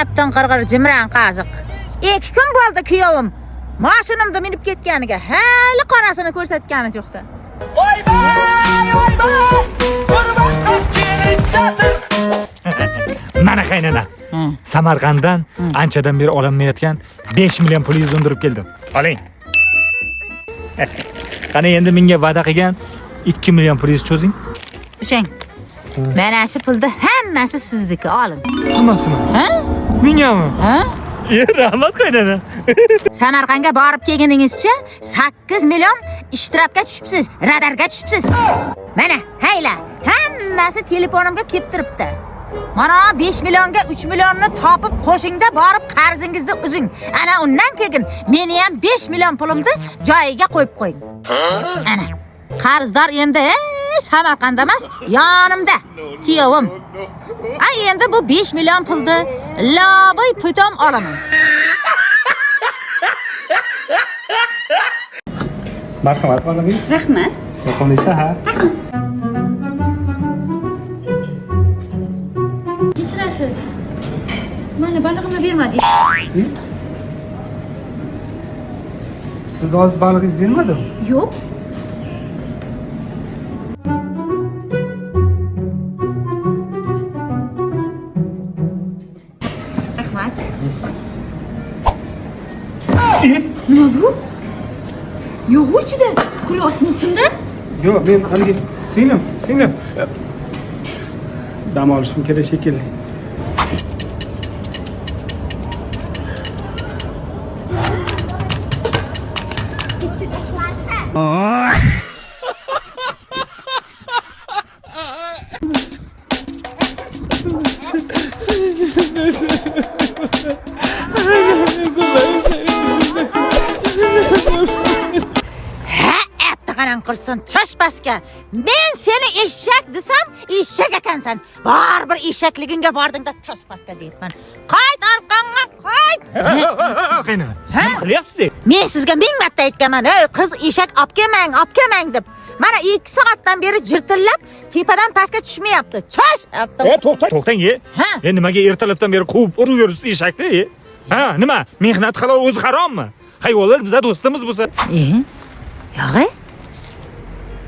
Aptan qirg'ir jimran qaziq. 2 kun bo'ldi kuyovim mashinamda minib ketganiga hali qorasini ko'rsatgani yo'qda. Voy mana qaynana. Samarqanddan anchadan beri olinmayotgan 5 million pulingizni undirib keldim. Oling. Qani endi menga va'da qilgan 2 million pulingizni cho'zing. O'shang. Mana shu pulni hammasi sizniki, oling. Hammasimi? Ha? Mengami? Ha? Rahmat qaynana. Samarqandga borib kelganingizcha 8 million ishtirokka tushibsiz, radarga tushibsiz. Mana, hayla, hammasi telefonimga kelib turibdi. Mana 5 millionga 3 millionni topib qo'shingda borib qarzingizni uzing. Ana undan keyin meni ham 5 million pulimni joyiga qo'yib qo'ying. Ana, qarzdor endi Samarqandda emas, yonimda. Kuyovim. Ay endi bu 5 million pulni loboy putam olaman. Marhamat, qanaqangiz? Rahmat. Yo'qolishda ha. Kechirasiz. Mana balig'imni bermadingiz. Siz hozir balig'ingiz bermadimi? Yo'q. Rahmat. Nima bu? Yo'q ichida. Xulosni ustida? Yo'q, men haligi singlim. Dam olishim kerak shekilli. Qilsin chashpasga. Men seni eshak desam, eshak ekansan. Baribir eshakligingga bordingda chashpasga deyman. Qayt orqangga, qayt. Qaynana. Nima qilyapsiz? Men sizga ming marta aytganman, "Ey qiz, eshak olib kelmang" deb. Mana 2 soatdan beri jirtillab, tepadan pastga tushmayapti. Chosh, apti. To'xtang. Ha? Nimaga ertalabdan beri quvib uraveribsiz eshakni? Ha, nima? Mehnat halol o'zi harommi? Hayvonlar bizlar do'stimiz bo'lsa. Yo'g'i?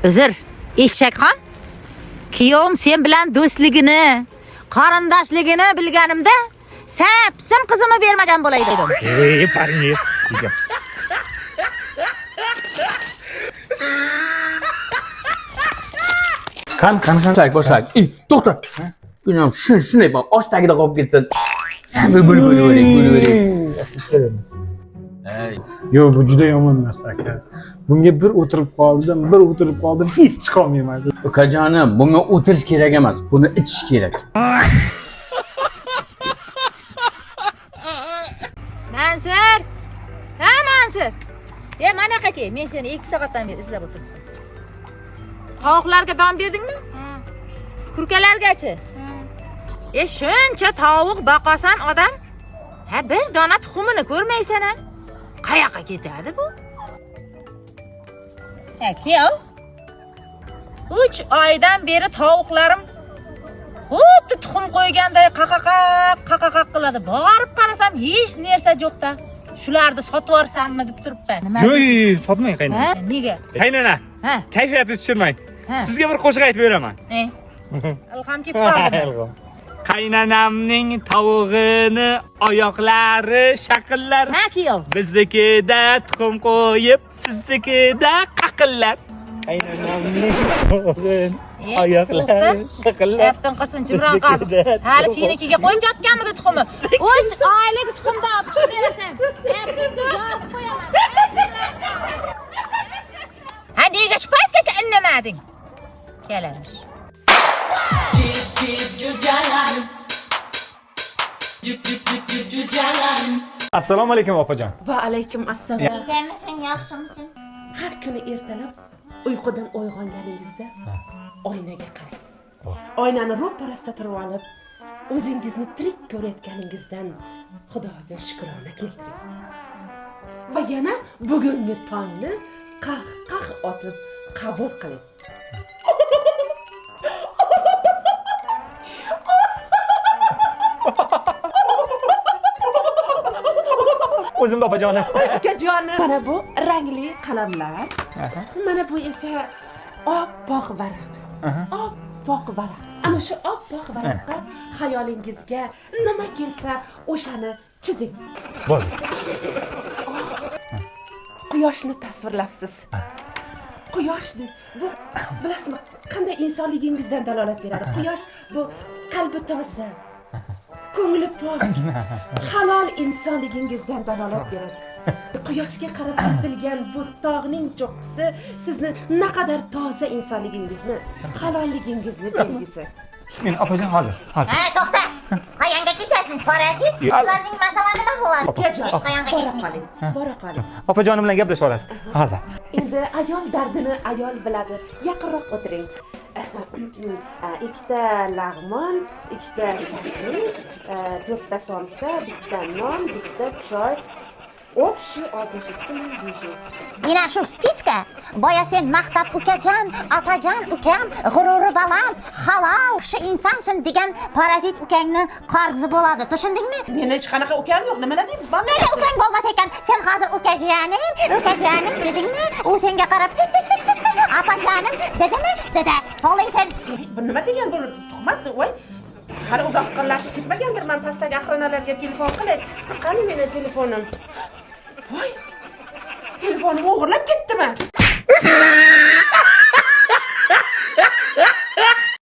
Uzr, eshakxon. Kuyovim sen bilan do'stligini, qarindoshligini bilganimda, sapsim qizimni bermagan bo'lay dedim. Paringiz. Qan. Boshak. To'xta. Günüm shunday bak, osh tagida qolib ketsin. Bo'lib. Yo'q, bu juda yomon narsa aka. Bunga bir o'tirib qoldim, hech chiqolmayman. Ukajonim, bunga o'tirish kerak emas, buni ichish kerak. Mansur. Ha, Mansur. Mana qaki, men seni 2 soatdan beri izlab o'tiribman. Tovuqlarga don berdingmi? Kurkalargachi? Shuncha tovuq boqasan odam, bir dona tuxumini ko'rmaysan-a? Qayoqqa ketadi bu? Kuyov. 3 oydan beri tovuqlarim xuddi tuxum qo'yganday qaqaqaq qiladi. Borib qarasam hech narsa yo'qda. Shularni sotib yorsammi deb turibman. Yo'q, sotmang qaynana. Nega? Qaynana. Ha. Kayfiyatni tushirmang. Sizga bir qo'shiq aytib beraman. Ilhom kelib qoldi. Qaynanamning tovug'ini oyoqlari shaqillar. Ha, kuyov. Biznikida tuxum qo'yib, siznikida qaqillar. Qaynanamning tovug'ini oyoqlari shaqillar. Yaptin qilsin, jimron qaziq. Hali senikiga qo'yib yotganmidi tuxumi? 3 oylik tuxumni olib chiqib berasan. Yaptinga javob qo'yaman. Ha, nega shu paytgacha indamading? Kelamish. Assalomu alaykum opajon. Va alaykum assalom. Sen yaxshimisan? Har kuni ertalab uyqudan uyg'onganingizda oynaga qarang. Oynani ro'parasida turib olib, o'zingizni tirik ko'rayotganingizdan Xudoga shukrona keltiring. Va yana bugungi tongni qah otib qabul qiling. O'zimda opajonim. Ukajonim, mana bu rangli qalamlar. Mana bu esa oppoq varaq. Oppoq varaq. Ana shu oppoq varaqqa xayolingizga nima kelsa, o'shani chizing. Bo'ldi. Quyoshni tasvirlabsiz. Quyoshni bu bilasizmi, qanday insonligingizdan dalolat beradi. Quyosh bu qalbi toza, ko'ngli pok, halol insonligingizdan dalolat beradi. Quyoshga qarab aytilgan bu tog'ning cho'qqisi sizni naqadar toza insonligingizni, halolligingizni belgisi. Men opajon hozir. To'xta. Qayerga ketasan, parazit? Sizlarning masala nima bo'ladi? Ukajon, bora qoling, bora qoling. Opajonim bilan gaplashib olasiz. Hozir. Endi ayol dardini ayol biladi. Yaqinroq o'tiring. Ikkita lag'mon, ikkita shashlik, to'rtta somsa, bitta non, bitta choy. Общий 62.500. Mana shu spiska. Boya sen maqtab ukajon, opajon, ukam, g'ururi baland, halol, shu insonsan degan parazit ukangni qarzi bo'ladi. Tushundingmi? Meni hech qanaqa ukam yo'q. Nimalar deyapsiz? Meni ukang bo'lmas ekan, sen hozir ukajonim dedingmi? U senga qarab opajonim dedimi? Dedi. Qo'ling sen. Bu nima degan bu tuhmat? Voy. Hali uzoqlashib ketmagandirman. Pastdagi aqronalarga telefon qilay. Qani meni telefonim? Voy. Telefonim o'g'irlab ketdimi?